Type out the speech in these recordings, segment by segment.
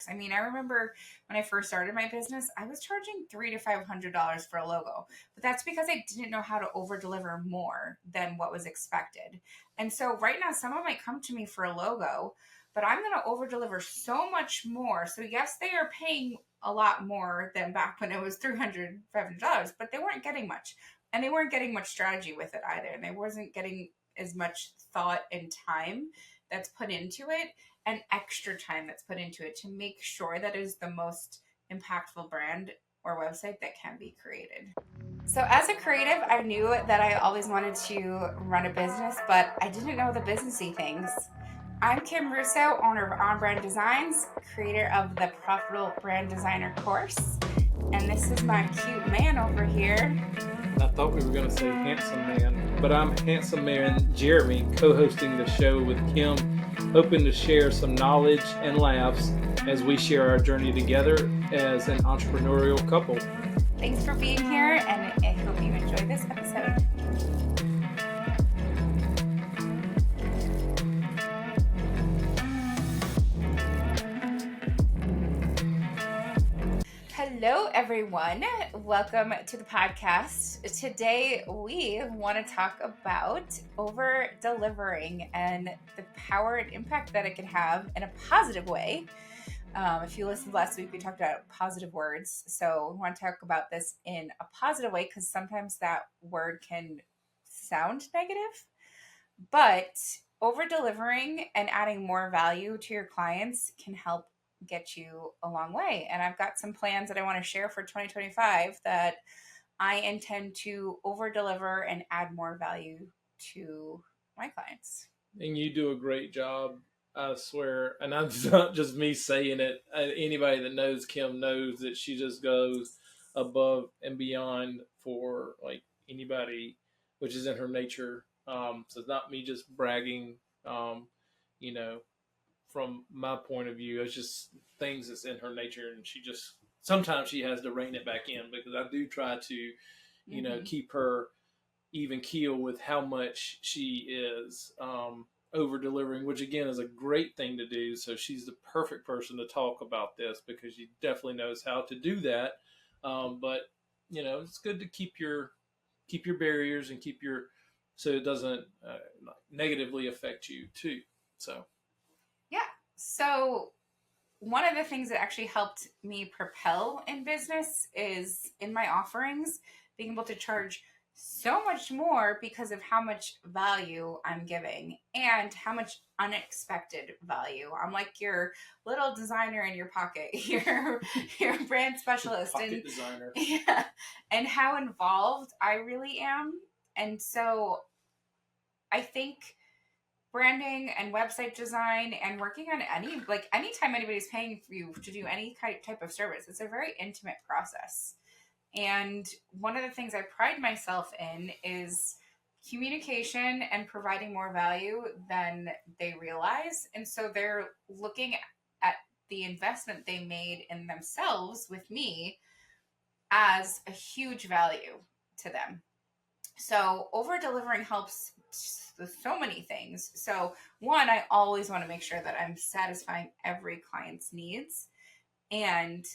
I mean, I remember when I first started my business, I was charging $300 to $500 for a logo, but that's because I didn't know how to over deliver more than what was expected. And so right now, someone might come to me for a logo, but I'm going to over deliver so much more. So yes, they are paying a lot more than back when it was $300, $500, but they weren't getting much, and they weren't getting much strategy with it either. And they wasn't getting as much thought and time that's put into it, and extra time that's put into it to make sure that it is the most impactful brand or website that can be created. So as a creative, I knew that I always wanted to run a business, but I didn't know the businessy things. I'm Kim Russo, owner of On Brand Designs, creator of the Profitable Brand Designer course, and this is my cute man over here. I thought we were going to say handsome man, but I'm handsome man Jeremy, co-hosting the show with Kim, hoping to share some knowledge and laughs as we share our journey together as an entrepreneurial couple. Thanks for being here, and I hope you enjoy this episode. Hello, everyone. Welcome to the podcast. Today, we want to talk about over delivering and the power and impact that it can have in a positive way. If you listened last week, we talked about positive words. So we want to talk about this in a positive way because sometimes that word can sound negative. But over delivering and adding more value to your clients can help get you a long way. And I've got some plans that I want to share for 2025 that I intend to over deliver and add more value to my clients. And you do a great job, I swear. And that's not just me saying it. Anybody that knows Kim knows that she just goes above and beyond for like anybody, which is in her nature. So it's not me just bragging, you know, from my point of view. It's just things that's in her nature, and she just sometimes she has to rein it back in because I do try to, you know, keep her even keel with how much she is over delivering, which again is a great thing to do. So she's the perfect person to talk about this because she definitely knows how to do that. But you know, it's good to keep your barriers and keep your so it doesn't negatively affect you too. So. Yeah. So one of the things that actually helped me propel in business is in my offerings, being able to charge so much more because of how much value I'm giving and how much unexpected value. I'm like your little designer in your pocket, your brand specialist, Pocket designer. Yeah, and how involved I really am. And so I think branding and website design and working on anytime anybody's paying for you to do any type of service, it's a very intimate process. And one of the things I pride myself in is communication and providing more value than they realize. And so they're looking at the investment they made in themselves with me as a huge value to them. So over delivering helps with so many things. So one, I always want to make sure that I'm satisfying every client's needs and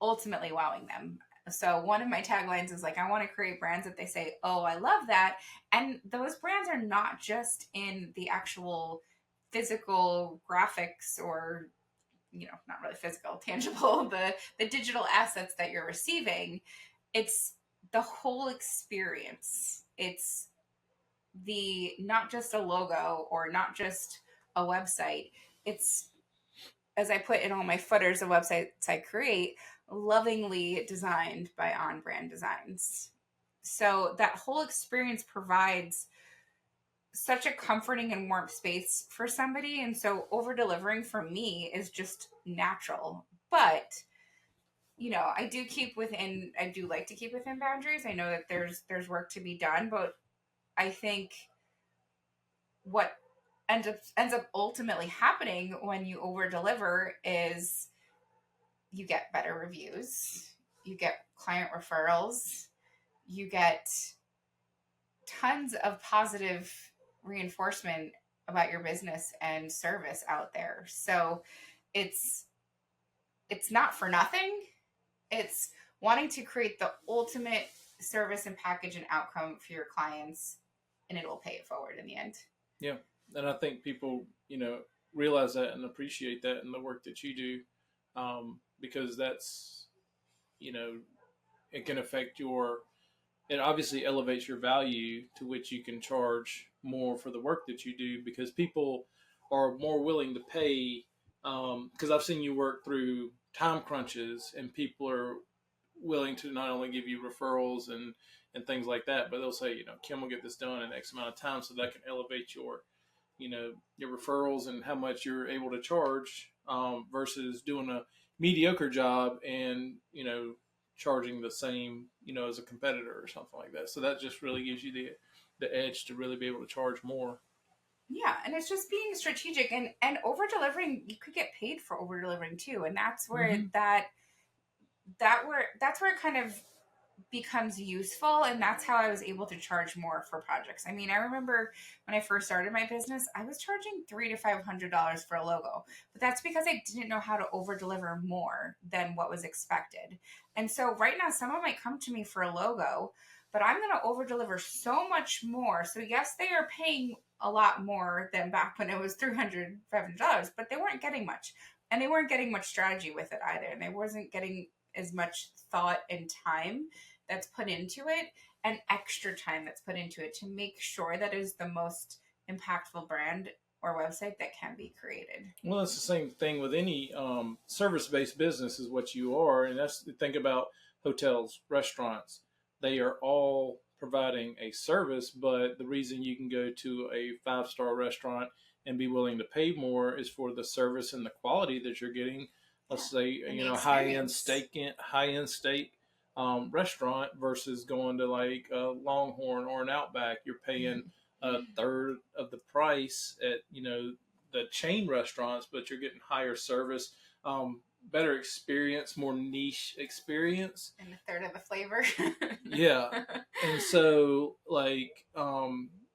ultimately wowing them. So one of my taglines is like, I want to create brands that they say, oh, I love that. And those brands are not just in the actual physical graphics or, you know, not really physical, tangible, the digital assets that you're receiving. It's the whole experience. It's the not just a logo or not just a website. It's, as I put in all my footers of websites I create, lovingly designed by On Brand Designs. So that whole experience provides such a comforting and warm space for somebody. And so over delivering for me is just natural. But you know, I do like to keep within boundaries. I know that there's work to be done, but I think what ends up ultimately happening when you over deliver is you get better reviews, you get client referrals, you get tons of positive reinforcement about your business and service out there. So it's it's not for nothing. It's wanting to create the ultimate service and package and outcome for your clients, and it will pay it forward in the end. Yeah, and I think people, realize that and appreciate that in the work that you do, because that's, you know, it can affect your. It obviously elevates your value to which you can charge more for the work that you do because people are more willing to pay. Because I've seen you work through time crunches and people are willing to not only give you referrals and things like that, but they'll say, Kim will get this done in X amount of time, so that can elevate your referrals and how much you're able to charge, versus doing a mediocre job and charging the same as a competitor or something like that. So that just really gives you the edge to really be able to charge more. Yeah, and it's just being strategic and over delivering. You could get paid for over delivering too, and that's where Mm-hmm. that's where it kind of becomes useful, and that's how I was able to charge more for projects. I mean, I remember when I first started my business, I was charging $300 to $500 for a logo, but that's because I didn't know how to over deliver more than what was expected. And so right now, someone might come to me for a logo, but I'm going to over deliver so much more. So yes, they are paying a lot more than back when it was $300 to $500, but they weren't getting much, and they weren't getting much strategy with it either, and they wasn't getting as much thought and time that's put into it and extra time that's put into it to make sure that it is the most impactful brand or website that can be created. Well, it's the same thing with any service-based business is what you are, and that's think about hotels, restaurants. They are all providing a service, but the reason you can go to a five-star restaurant and be willing to pay more is for the service and the quality that you're getting. Let's say high end steak restaurant versus going to like a Longhorn or an Outback. You're paying a third of the price at the chain restaurants, but you're getting higher service, better experience, more niche experience, and a third of the flavor. Yeah, and so like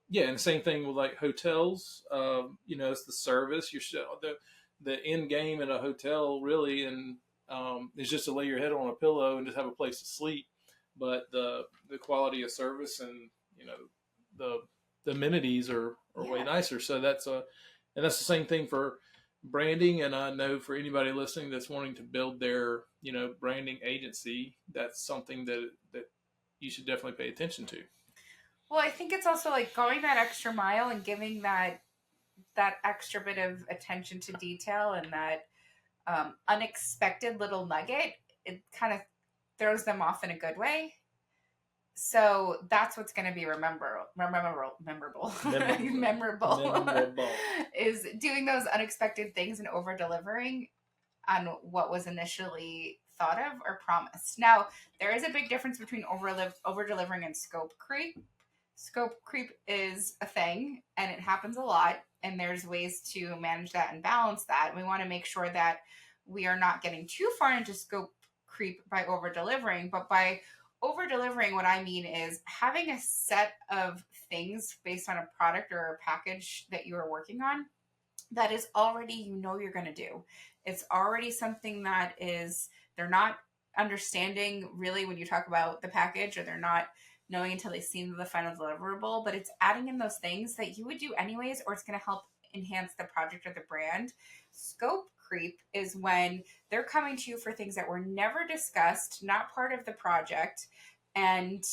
yeah, and same thing with like hotels. It's the service. You're still the end game in a hotel really, and is just to lay your head on a pillow and just have a place to sleep. But the quality of service and the the amenities are way nicer. So and that's the same thing for branding. And I know for anybody listening that's wanting to build their branding agency, that's something that you should definitely pay attention to. Well, I think it's also like going that extra mile and giving that extra bit of attention to detail and that unexpected little nugget. It kind of throws them off in a good way. So that's what's going to be memorable is doing those unexpected things and over delivering on what was initially thought of or promised. Now, there is a big difference between over delivering and scope creep. Scope creep is a thing and it happens a lot, and there's ways to manage that and balance that. We want to make sure that we are not getting too far into scope creep by over delivering, but by over delivering, what I mean is having a set of things based on a product or a package that you are working on that is already you're going to do. It's already something that is they're not understanding really when you talk about the package, or they're not knowing until they've seen the final deliverable, but it's adding in those things that you would do anyways, or it's going to help enhance the project or the brand. Scope creep is when they're coming to you for things that were never discussed, not part of the project, and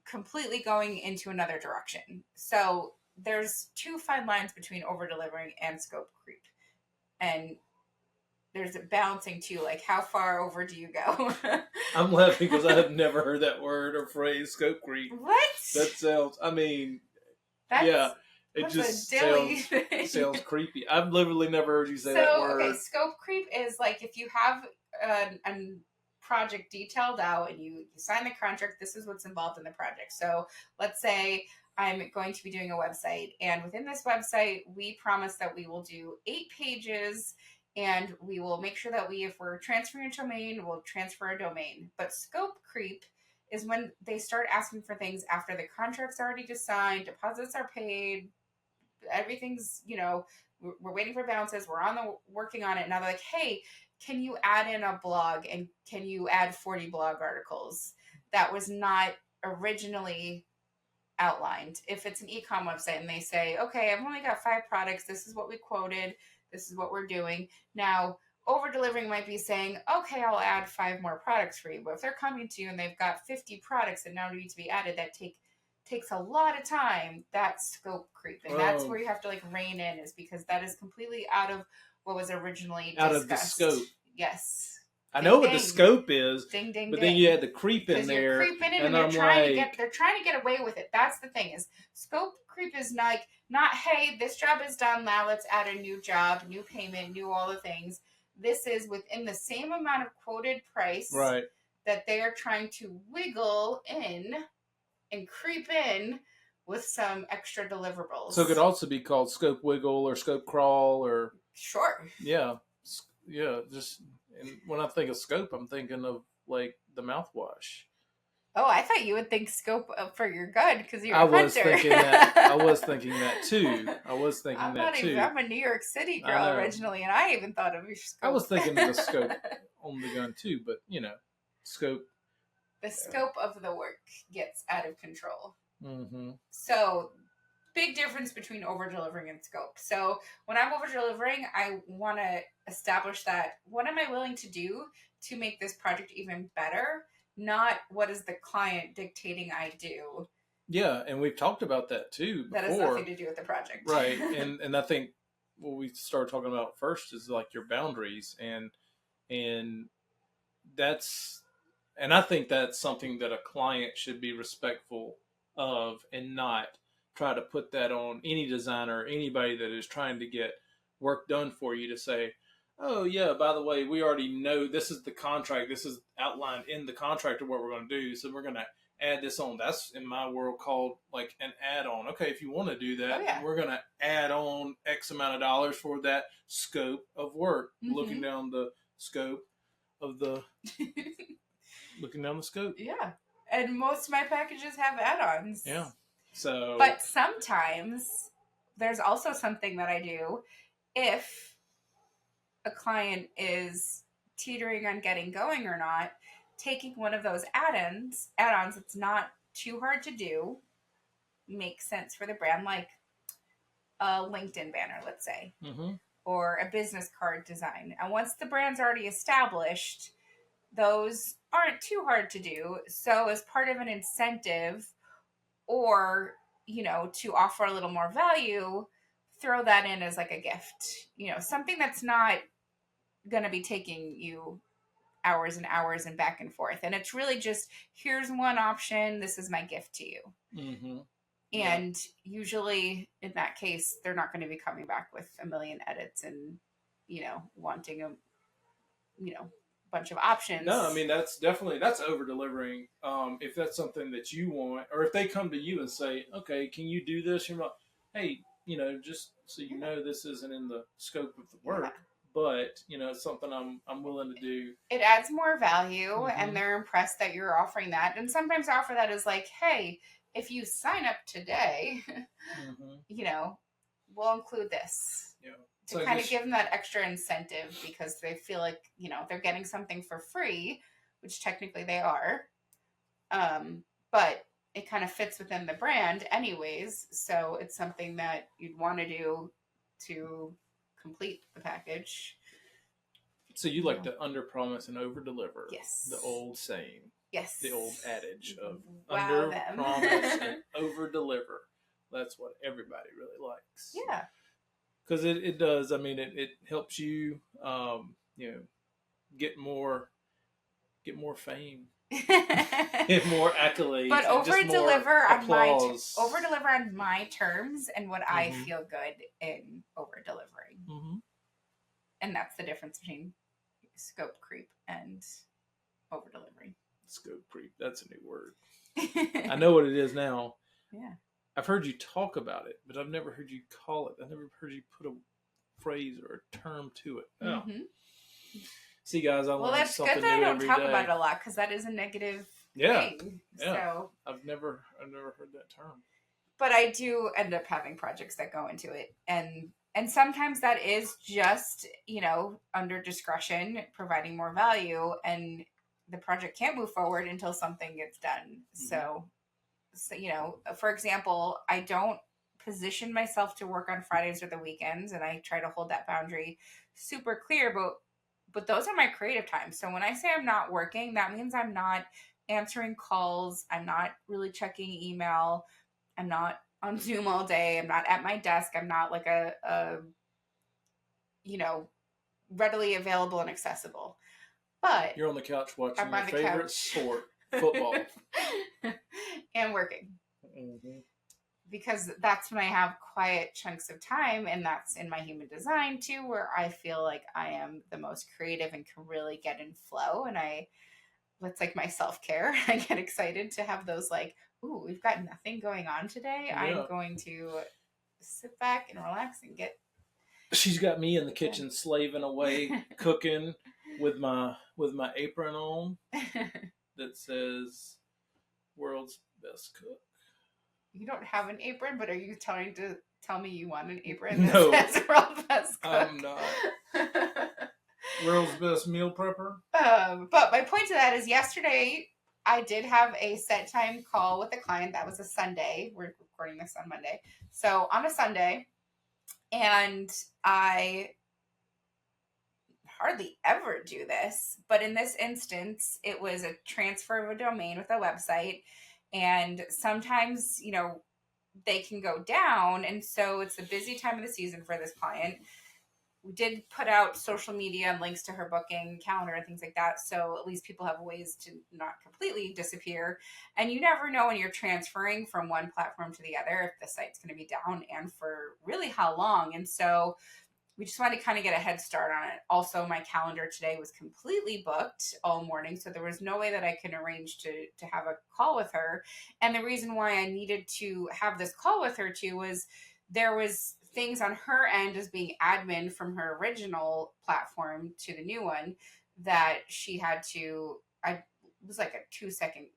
completely going into another direction. So there's two fine lines between over delivering and scope creep. And there's a balancing too, like how far over do you go? I'm laughing because I have never heard that word or phrase, scope creep. What? That sounds, it just sounds creepy. I've literally never heard you say that word. Okay, scope creep is like if you have a project detailed out and you sign the contract, this is what's involved in the project. So let's say I'm going to be doing a website, and within this website, we promise that we will do 8 pages, and we will make sure that if we're transferring a domain, we'll transfer a domain. But scope creep is when they start asking for things after the contract's already signed, deposits are paid, everything's, we're waiting for balances, we're working on it. Now they're like, hey, can you add in a blog and can you add 40 blog articles? That was not originally outlined. If it's an e-com website and they say, okay, I've only got 5 products, this is what we quoted, this is what we're doing. Now, over delivering might be saying, okay, I'll add 5 more products for you. But if they're coming to you and they've got 50 products that now need to be added, that takes a lot of time. That's scope creep. And that's where you have to like rein in, is because that is completely out of what was originally out discussed. of the scope. Yes. I Ding, know what ding. the scope is, Ding, ding, but ding. then you had the creep in there. You're creeping in and they're trying to get away with it. That's the thing, is scope creep is not hey, this job is done, now let's add a new job, new payment, new all the things. This is within the same amount of quoted price, right, that they are trying to wiggle in and creep in with some extra deliverables. So it could also be called scope wiggle or scope crawl or sure. Yeah. Just and when I think of scope, I'm thinking of like the mouthwash. Oh, I thought you would think scope for your good because you're a hunter. Was thinking that. I was thinking that too. I'm a New York City girl originally, and I even thought of your scope. I was thinking of the scope on the gun too, but scope. The scope of the work gets out of control. Mm-hmm. So, big difference between over delivering and scope. So, when I'm over delivering, I want to establish that what am I willing to do to make this project even better, not what is the client dictating I do. Yeah, and we've talked about that too before. That has nothing to do with the project. Right, and I think what we started talking about first is like your boundaries, and that's, and I think that's something that a client should be respectful of and not try to put that on any designer or anybody that is trying to get work done for you to say, oh yeah, by the way, we already know this is the contract. This is outlined in the contract of what we're going to do. So we're going to add this on. That's in my world called like an add-on. Okay, if you want to do that, we're going to add on X amount of dollars for that scope of work. Mm-hmm. Looking down the scope of the looking down the scope. Yeah. And most of my packages have add-ons. Yeah. So, but sometimes there's also something that I do if a client is teetering on getting going or not, taking one of those add-ons, it's not too hard to do, makes sense for the brand, like a LinkedIn banner, let's say, mm-hmm. or a business card design. And once the brand's already established, those aren't too hard to do. So as part of an incentive, or, to offer a little more value, throw that in as like a gift, something that's not going to be taking you hours and hours and back and forth. And it's really just, here's one option. This is my gift to you. Mm-hmm. And usually in that case, they're not going to be coming back with a million edits and, wanting a, bunch of options. No, I mean, that's over delivering. If that's something that you want, or if they come to you and say, okay, can you do this? You're like, hey, just so you know, this isn't in the scope of the work, but it's something I'm willing to do. It adds more value, mm-hmm. and they're impressed that you're offering that. And sometimes I offer that as like, hey, if you sign up today, mm-hmm. We'll include this. Yeah. To kind of give them that extra incentive, because they feel like, they're getting something for free, which technically they are. But it kind of fits within the brand anyways. So it's something that you'd want to do to complete the package. So you like to under promise and over deliver. Yes. The old saying. Yes. The old adage of under promise and over deliver. That's what everybody really likes. Yeah. Because it does. I mean, it helps you, get more fame, get more accolades, but over deliver on my terms and what mm-hmm. I feel good in over delivering, mm-hmm. and that's the difference between scope creep and over delivering. Scope creep. That's a new word. I know what it is now. Yeah. I've heard you talk about it, but I've never heard you call it. I've never heard you put a phrase or a term to it. Oh. Mm-hmm. See, guys, I learn something new every day. Well, that's good that I don't talk about it a lot, because that is a negative thing. Yeah. So I've never heard that term. But I do end up having projects that go into it, and And sometimes that is just, under discretion, providing more value, and the project can't move forward until something gets done. Mm-hmm. So, for example, I don't position myself to work on Fridays or the weekends, and I try to hold that boundary super clear. But those are my creative times. So when I say I'm not working, that means I'm not answering calls. I'm not really checking email. I'm not on Zoom all day. I'm not at my desk. I'm not like a you know, readily available and accessible. But You're on the couch watching I'm your on the favorite couch sport, football. and working, Mm-hmm. because that's when I have quiet chunks of time, and that's in my human design too, where I feel like I am the most creative and can really get in flow. And that's like my self-care. I get excited to have those, like, ooh, we've got nothing going on today. I'm Yeah. going to sit back and relax and get She's got me in the kitchen slaving away, cooking with my apron on that says "World's Best Cook." You don't have an apron, but are you trying to tell me you want an apron that No, says World Best Cook? I'm not. World's Best Meal Prepper. But my point to that is, yesterday I did have a set time call with a client. That was a Sunday. We're recording this on Monday. So on a Sunday, and I hardly ever do this, but in this instance, it was a transfer of a domain with a website. And sometimes, they can go down. And so it's a busy time of the season for this client. We did put out social media and links to her booking calendar and things like that. So at least people have ways to not completely disappear. And you never know when you're transferring from one platform to the other if the site's going to be down and for really how long. And so we just wanted to kind of get a head start on it. Also, my calendar today was completely booked all morning, so there was no way that I can arrange to have a call with her. And the reason why I needed to have this call with her too was there was things on her end as being admin from her original platform to the new one that she had to. I it was like a 2 second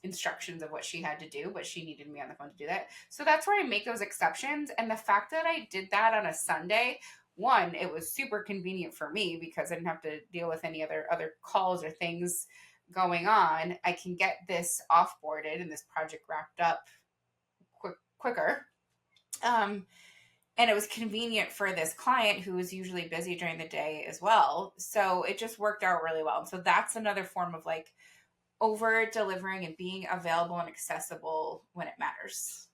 instructions of what she had to do, but she needed me on the phone to do that. So that's where I make those exceptions. And the fact that I did that on a Sunday, one, it was super convenient for me because I didn't have to deal with any other calls or things going on. I can get this offboarded and this project wrapped up quicker. And it was convenient for this client who was usually busy during the day as well. So it just worked out really well. And so that's another form of like over delivering and being available and accessible when it matters.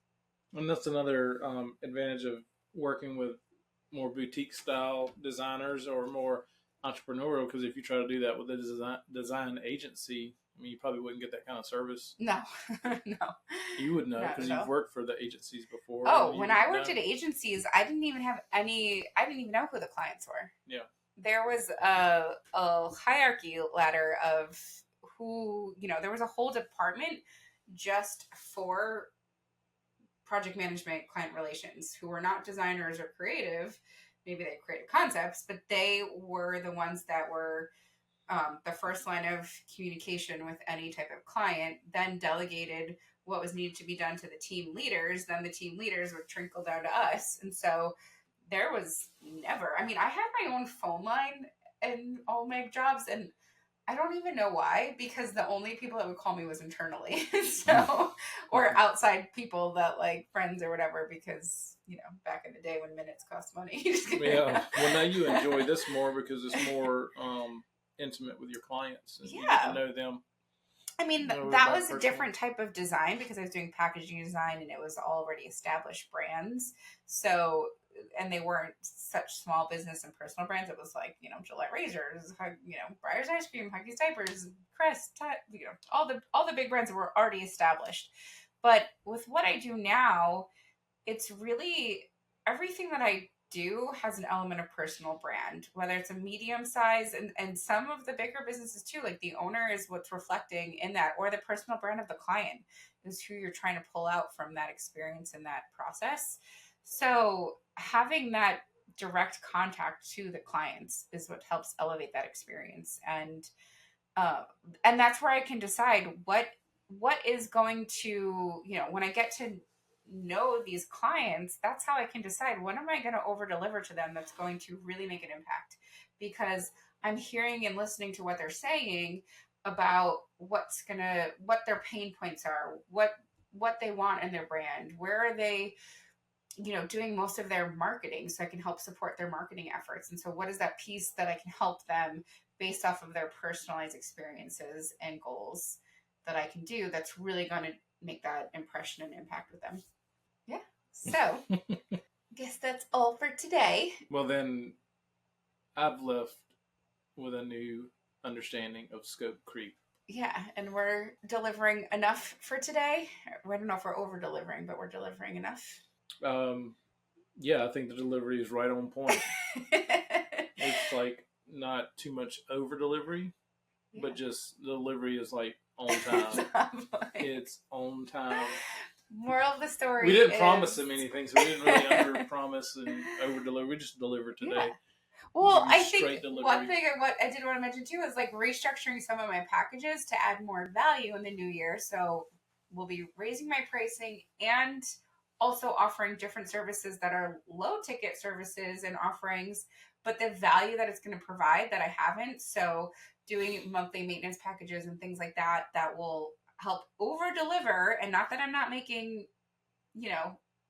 And that's another advantage of working with more boutique style designers or more entrepreneurial. Because if you try to do that with a design agency, I mean, you probably wouldn't get that kind of service. No, no. You would know because you've worked for the agencies before. Oh, when I worked at agencies, I didn't even know who the clients were. Yeah. There was a hierarchy ladder of who, there was a whole department just for project management, client relations, who were not designers or creative. Maybe they created concepts, but they were the ones that were the first line of communication with any type of client, then delegated what was needed to be done to the team leaders. Then the team leaders would trickle down to us. And so there was never, I mean, I had my own phone line in all my jobs, and I don't even know why, because the only people that would call me was internally. So, or outside people that like friends or whatever, because, back in the day when minutes cost money. Yeah. Well, now you enjoy this more because it's more intimate with your clients and you get to know them. I mean, that was a different type of design because I was doing packaging design and it was already established brands. So, and they weren't such small business and personal brands. It was like, Gillette razors, Breyers ice cream, Huggies diapers, Crest, all the big brands were already established. But with what I do now, it's really everything that I do has an element of personal brand, whether it's a medium size and some of the bigger businesses too, like the owner is what's reflecting in that, or the personal brand of the client is who you're trying to pull out from that experience and that process. So having that direct contact to the clients is what helps elevate that experience. And that's where I can decide what is going to, when I get to know these clients, that's how I can decide when am I going to over deliver to them that's going to really make an impact, because I'm hearing and listening to what they're saying about what their pain points are, what they want in their brand, where are they, doing most of their marketing, so I can help support their marketing efforts. And so what is that piece that I can help them based off of their personalized experiences and goals that I can do that's really going to make that impression and impact with them. Yeah. So I guess that's all for today. Well, then I've left with a new understanding of scope creep. Yeah, and we're delivering enough for today. I don't know if we're over delivering, but we're delivering enough. Yeah, I think the delivery is right on point. It's like not too much over delivery, but just delivery is like on time. It's on time. Moral of the story. We didn't promise them anything, so we didn't really under promise and over deliver. We just delivered today. Yeah. Well, I think one thing what I did want to mention too is like restructuring some of my packages to add more value in the new year. So we'll be raising my pricing and also offering different services that are low ticket services and offerings, but the value that it's going to provide that I haven't. So doing monthly maintenance packages and things like that, that will help over deliver. And not that I'm not making,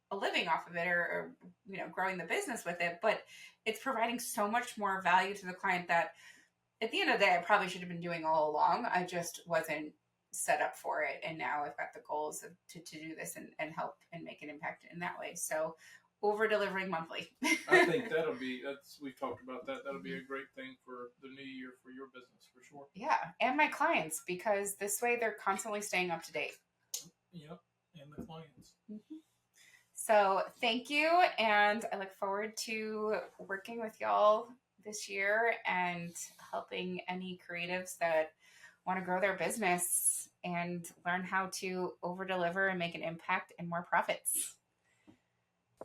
a living off of it or growing the business with it, but it's providing so much more value to the client that at the end of the day, I probably should have been doing all along. I just wasn't set up for it. And now I've got the goals to do this and help and make an impact in that way. So over delivering monthly. I think we've talked about that. That'll be a great thing for the new year for your business for sure. Yeah. And my clients, because this way they're constantly staying up to date. Yep. And the clients. Mm-hmm. So thank you. And I look forward to working with y'all this year and helping any creatives that want to grow their business and learn how to over deliver and make an impact and more profits.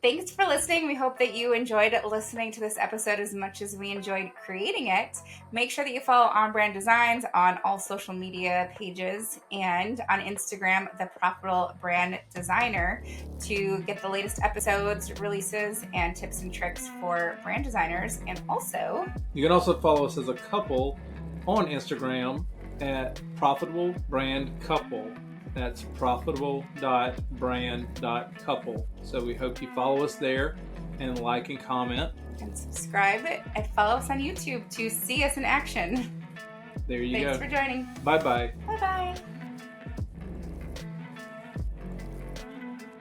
Thanks for listening. We hope that you enjoyed listening to this episode as much as we enjoyed creating it. Make sure that you follow On Brand Designs on all social media pages and on Instagram, The Profitable Brand Designer, to get the latest episodes, releases, and tips and tricks for brand designers. And also, you can also follow us as a couple on Instagram at Profitable Brand Couple. That's profitable.brand.couple. So we hope you follow us there and like and comment. And subscribe and follow us on YouTube to see us in action. There you go. Thanks for joining. Bye-bye. Bye-bye.